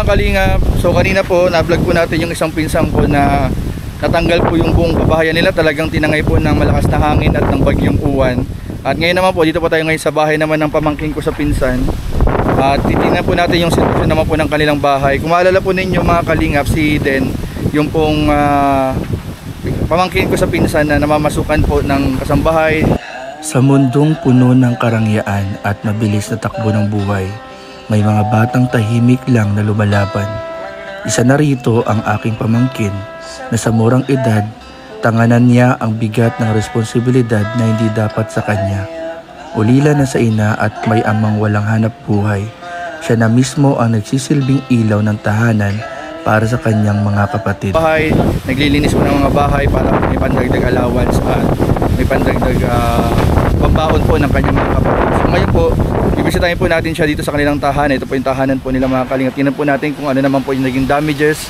mga kalingap. So kanina po na-vlog po natin yung isang pinsang ko na natanggal po yung buong kabahayan nila. Talagang tinangay po ng malakas na hangin at ng bagyong uwan. At ngayon naman po, dito po tayo ngayon sa bahay naman ng pamangkin ko sa pinsan. At titingnan po natin yung sitwasyon naman po ng kanilang bahay. Kung maalala po ninyo mga kalingap, si Den, yung pong pamangkin ko sa pinsan na namamasukan po ng kasambahay. Sa mundong puno ng karangyaan at mabilis na takbo ng buhay, may mga batang tahimik lang na lumalaban. Isa na rito ang aking pamangkin na sa murang edad, tanganan niya ang bigat ng responsibilidad na hindi dapat sa kanya. Ulila na sa ina at may amang walang hanap buhay, siya na mismo ang nagsisilbing ilaw ng tahanan para sa kanyang mga kapatid. Bahay, naglilinis po ng mga bahay para may pandagdag allowance at may pandagdag pambaon po ng kanyang mga kapatid. So ngayon po, bibisitahin po natin siya dito sa kanilang tahanan. Ito po yung tahanan po nila mga kalingap. Tingnan po natin kung ano naman po yung naging damages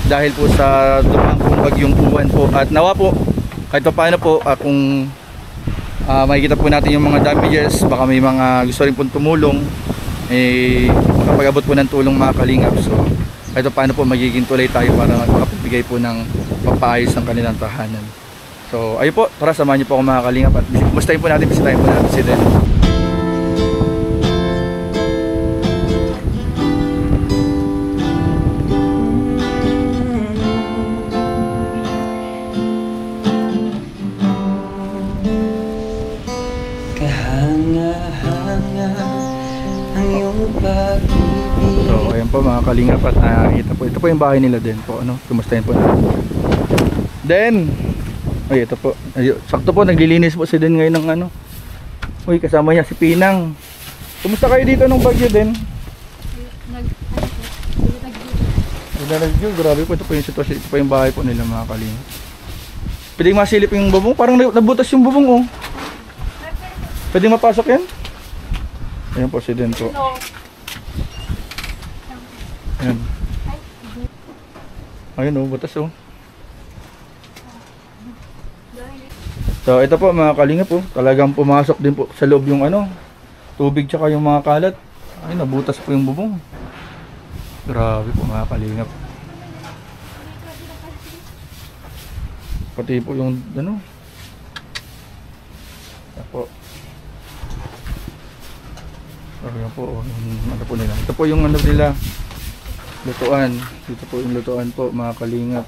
dahil po sa dumang pong bagyong uwan po. At nawa po, kahit pa paano po, kung makikita po natin yung mga damages, baka may mga gusto rin pong tumulong, makapag-abot po ng tulong mga kalingap. So kahit pa paano po, magiging tulay tayo para makapagbigay po ng papaayos ng kanilang tahanan. So ayun po, tara samahan niyo po ako mga kalingap at bisitahin po natin si Den. So ayan po mga kalingap at ito po yung bahay nila Den po, ano, kumustahin po natin. Den! Ay, ito po. Ay, sakto po, naglilinis po si Den ngayon ng ano. Uy, kasama niya si Pinang. Kumusta kayo dito nung bagyo Den? Nagdalagyo, grabe po. Ito po yung sitwasyon, ito po yung bahay po nila mga kalingap. Pwedeng masilip yung bubong, parang nabutas yung bubong oh. Pwedeng mapasok yan? Ayan po si Den po. Ayan. Ayun oh, butas oh. So ito po mga kalingap po, talagang pumasok din po sa loob yung ano, tubig tsaka yung mga kalat. Ay, nabutas po yung bubong. Grabe po mga kalingap. Pati po yung ano. Ito po. Ayan po, ano po nila. Ito po yung ano nila, lutuan. Dito po yung lutuan po mga kalingap.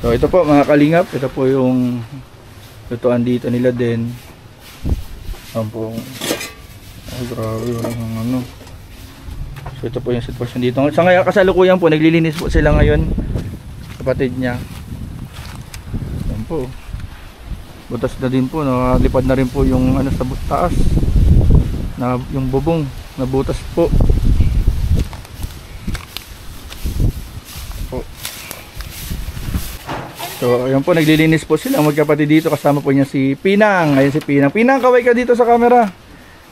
So ito po mga kalingap, ito po yung lutuan dito nila din. Ayan po. Ay grabe, walang ano. So ito po yung sitwasyon dito. Sa ngayon kasalukuyan po, naglilinis po sila ngayon. Kapatid niya. Ayan po. Butas na din po, nalipad na rin po yung ano sa taas. Na yung bubong, nabutas po. So ayun po, naglilinis po sila magkapatid dito. Kasama po niya si Pinang. Ayun si Pinang. Pinang, kaway ka dito sa camera.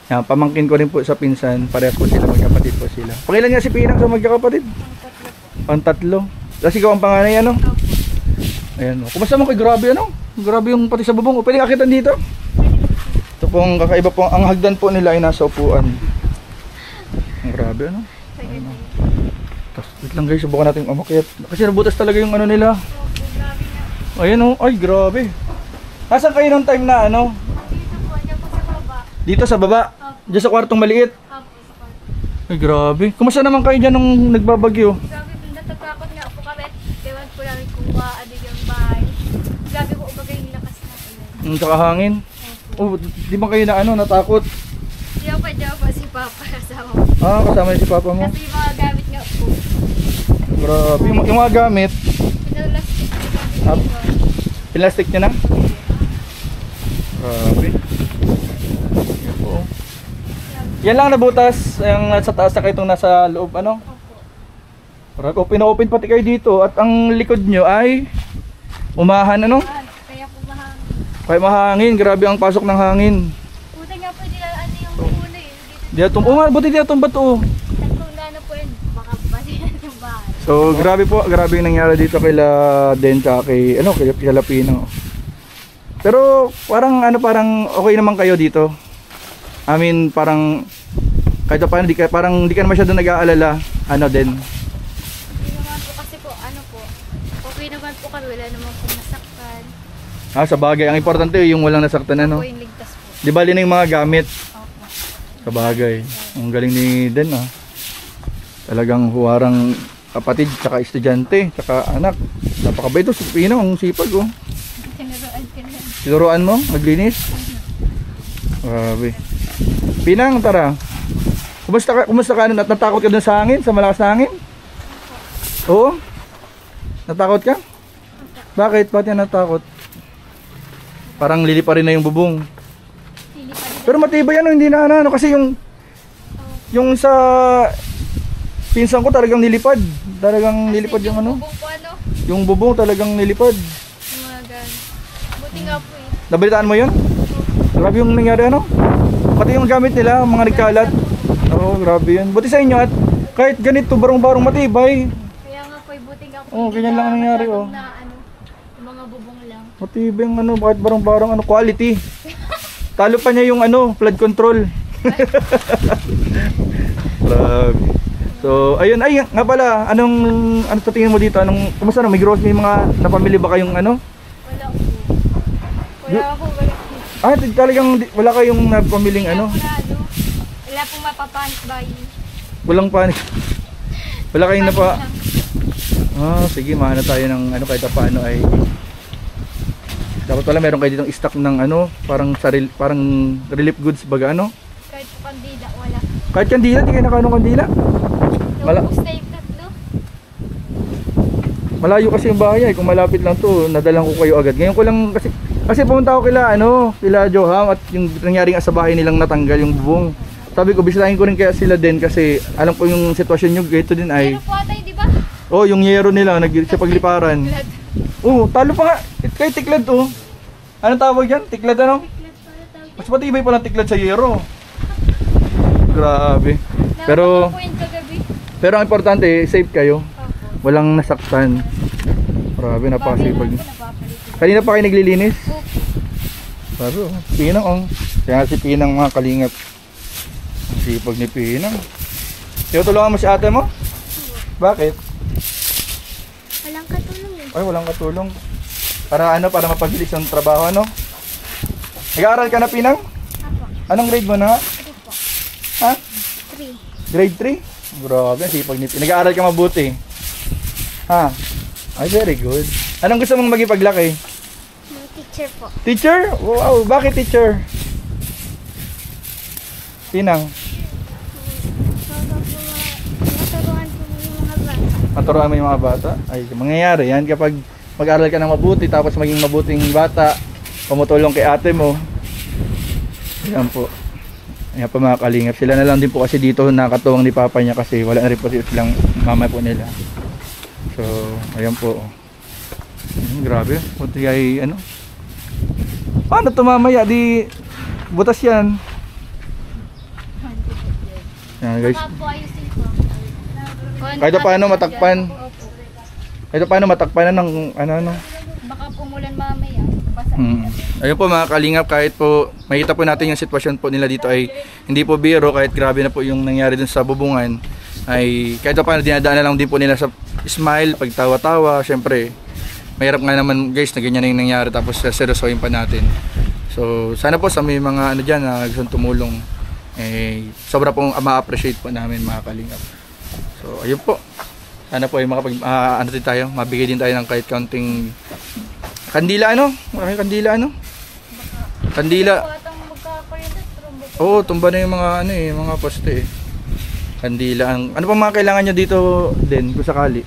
Yan, pamangkin ko rin po sa pinsan. Parehas po sila, magkapatid po sila. Pangilan nga si Pinang sa magkakapatid? Pantatlo. Tapos ikaw ang panganay ano? Ayan o. Kumusta mo kay grabe ano? Grabe yung pati sa bubong. O, pwede kakitan dito? Ito pong kakaiba po. Ang hagdan po nila ay nasa upuan. Ang grabe ano? Tapos wait lang guys, subukan natin umakyat. Kasi nabutas talaga yung ano nila. Ayan o, ay grabe. Nasaan kayo nung time na ano? Dito po, dyan po sa baba. Dito sa baba? Diyan sa kwartong maliit? Opo, sa kwarto. Ay grabe. Kumusta naman kayo dyan nung nagbabagyo? Grabe, natatakot nga po kami. Ewan po namin kung ano yung bahay. Grabe po, bagay nilakas na ulan. Tsaka hangin? Oh, di ba kayo na ano, natakot? Diyan po si Papa kasama po. Ah, kasama niyo si Papa mo? Kasi yung mga gamit nga po. Grabe. Yung mga gamit, Pinalastik po namin Ah. dito. plastic niya na? Grabe. Yan po. Yan lang nabutas. Yung sa taas na itong nasa loob ano? Grabe. Open pati kayo dito. At ang likod nyo ay umahan ano? Kaya po mahangin. Kaya mahangin. Grabe ang pasok ng hangin. Buti nga po, ano yung puno eh. Buti di atong bato. Tatlong na po yun. Baka balihan yung bahay. So grabe po, grabe yung nangyari dito kila Den tsaka kay ano, kay Jalapino. Pero parang okay naman kayo dito. I mean parang Kahit pa paano, parang di ka na masyado nag-aalala. Ano din? Hindi naman po kasi po, ano po, okay naman po kami, wala naman po nasaktan. Sa bagay. Ang importante yung walang nasaktan, ano? Po yung ligtas po. Di bali na yung mga gamit. Opo. Sa bagay. Ang galing ni Den, ah. Talagang huwarang kapatid, tsaka estudyante, tsaka anak. Napakabait to, si Pinang, ang sipag, oh. Tinuruan ka na. Tinuruan mo, maglinis? Grabe. Pinang, tara. Kumusta ka nun? At natakot ka dun sa hangin? Sa malakas na hangin? Oo? Natakot ka? Bakit? Ba't yan natakot? Parang lilipa rin na yung bubong. Hindi pa rin. Pero matibay yan, hindi na ano. Kasi yung sa pinsan ko talagang nilipad. Talagang nilipad yung ano. Bubong po ano? Yung bubong talagang nilipad. Yung mga ganun. Buti nga po eh. Nabalitaan mo yun? Grabe yung nangyari ano? Pati yung gamit nila, mga nagkalat. Oo, grabe yun. Buti sa inyo at kahit ganito, barong-barong matibay. Kaya nga po, buti nga po. Oo, hindi ganyan na lang ang nangyari, masyadong oh. Na, ano, yung mga bubong lang. Matibay yung ano, kahit barong-barong ano, quality. Talo pa niya yung ano, flood control. Grabe. So, ayun, ay nga pala, ano sa tingin mo dito? Kumusta na? May grocery, may mga napamili ba kayong ano? Wala po. Wala po. Talagang wala kayong napamiling ano? Wala pong mapapanik bayi. Walang panik. Wala kayong sige, mahana tayo ng ano kahit paano ay dapat pala meron kayo ditong stock ng ano, parang relief goods baga ano? Kahit po kandila, wala. Kahit kandila, di kayo nakaano kandila? Naubos na yung tatlo. Malayo kasi yung bahay ay, kung malapit lang to, nadalang ko kayo agad. Ngayon ko lang kasi pumunta ako kila Joham at yung nangyaring sa bahay nilang natanggal yung bubong. Sabi ko, bisitahin ko rin kaya sila din kasi alam ko yung sitwasyon nyo, ito din ay. Pero po atay, di ba? Oh, yung yero nila sa pagliparan. Oh, talo pa nga. Kay tiklad oh. Anong tawag yan? Tiklad ano? Mas matibay pa lang tiklad sa yero. Grabe. Pero po yung kagabi. pero ang importante, safe kayo. Opo. Walang nasaktan. Grabe, napakasipag. Napapalit. Kanina pa kayo naglilinis? Opo. Sabi oh, Pinang oh. Kaya si Pinang mga kalingap. Ang sipag ni Pinang. Tinutulungan mo si ate mo? Bakit? Walang katulong eh. Ay, walang katulong. Para ano, para mapabilis ang trabaho ano? Nag-aaral ka na Pinang? Apo. Anong grade mo na? Ito po. Ha? 3. Grade 3? Grabe, ang sipag ni Pinang. Nag-aaral ka mabuti. Ha? Ay, very good. Anong gusto mong maging paglaki? Yung teacher po. Teacher? Wow, bakit teacher? Pinang, Maturuan po yung mga bata. maturuan mo yung mga bata? Ay, mangyayari yan kapag mag-aral ka ng mabuti tapos maging mabuting bata, pumutulong kay ate mo. Ayan po. Ayan po mga kalingap. Sila na lang din po kasi dito nakatuwang ni papa niya kasi wala na rin po silang mama po nila. So, ayan po. Grabe. Puti ay ano. Paano ito mamaya? Di butas yan. Ayan guys. Baka po ayusin po. Kahit paano matakpan. Opo. Ito paano matakpan na ng ano. Baka pumulan mamaya. Basa. Ayun po mga kalingap, kahit po makita po natin yung sitwasyon po nila dito ay hindi po biro, kahit grabe na po yung nangyari dun sa bubungan, ay kahit paano dinadaan na lang din po nila sa smile, pagtawa-tawa. Syempre mahirap nga naman guys na ganyan na yung nangyari, tapos seryosohin pa natin. So sana po sa may mga ano dyan na gustong tumulong, sobra pong ma-appreciate po namin mga kalingap. So ayun po, sana po ay ano din tayo, mabigay din tayo ng kahit kaunting kandila ano? Maraming kandila ano? Kandila. Oo, tumba na yung mga ano mga poste Kandila. Ano pa mga kailangan nyo dito din kung sakali?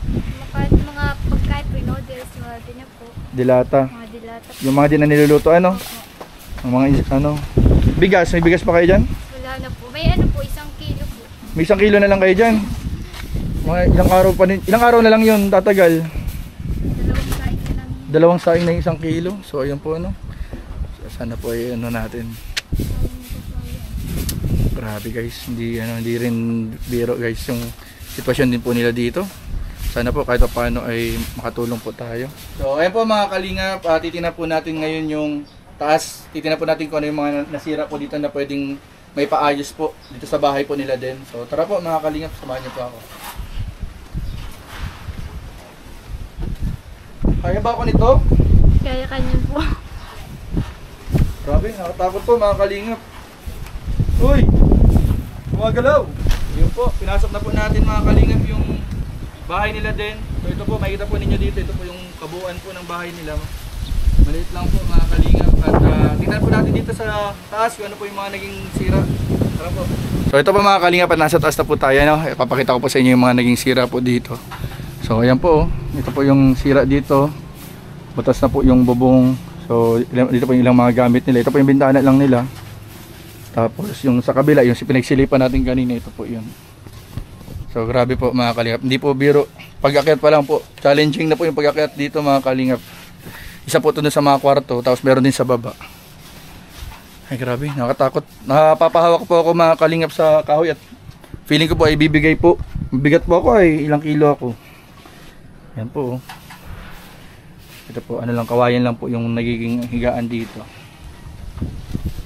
Mga pagkain po, noodles, mga din na po. Dilata. Mga dilata. Yung mga din na niluluto ano? Ang mga ano? Bigas, may bigas pa kayo dyan? Wala na po. May ano po, 1 kilo po. May 1 kilo na lang kayo dyan. Mga ilang araw na lang yun tatagal. 2 saing na yung 1 kilo. So ayun po ano. Sana po ay ano natin. Grabe guys, hindi rin biro guys yung sitwasyon din po nila dito. Sana po kahit paano ay makatulong po tayo. So ayun po mga kalingap, titingnan po natin ngayon yung taas. Titingnan po natin kung ano yung mga nasira po dito na pwedeng may paayos po dito sa bahay po nila din. So tara po mga kalingap, samahan niyo po ako. Kaya ba ako nito? Kaya kanya po. Grabe, nakatakot po mga kalingap. Uy! Gumagalaw! Yun po, pinasok na po natin mga kalingap yung bahay nila din. So ito po, makikita po ninyo dito. Ito po yung kabuuan po ng bahay nila. Maliit lang po mga kalingap. At tingnan po natin dito sa taas kung ano po yung mga naging sira. Tara po. So ito po mga kalingap at nasa taas na po tayo. No? Ipapakita ko po sa inyo yung mga naging sira po dito. So ayan po, ito po yung sira dito. Butas na po yung bubong. So dito po yung ilang mga gamit nila. Ito po yung bintana lang nila. Tapos yung sa kabila, yung pinagsilipan natin kanina, ito po yun. So grabe po mga kalingap. Hindi po biro. Pag-akyat pa lang po. Challenging na po yung pag-akyat dito mga kalingap. Isa po ito sa mga kwarto. Tapos meron din sa baba. Ay grabe, nakatakot. Napapahawak po ako mga kalingap sa kahoy. At feeling ko po ay bibigay po. Bigat po ako ay ilang kilo ako. Yan po. Ito po, ano lang, kawayan lang po yung nagiging higaan dito.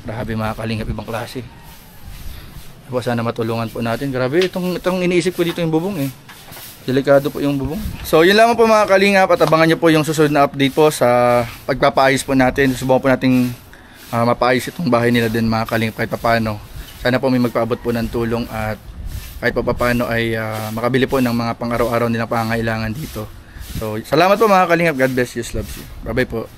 Grabe mga kalingap, ibang klase. Sana matulungan po natin. Grabe, itong iniisip ko dito yung bubong eh. Delikado po yung bubong. So yun lang po mga kalingap at abangan nyo po yung susunod na update po sa pagpapaayos po natin. Susubukan po nating mapaayos itong bahay nila din mga kalingap kahit papano. Sana po may magpaabot po ng tulong at kahit papano ay makabili po ng mga pang araw-araw nilang pangangailangan dito. So salamat po mga kalingap. God bless you. Loves you. Bye bye po.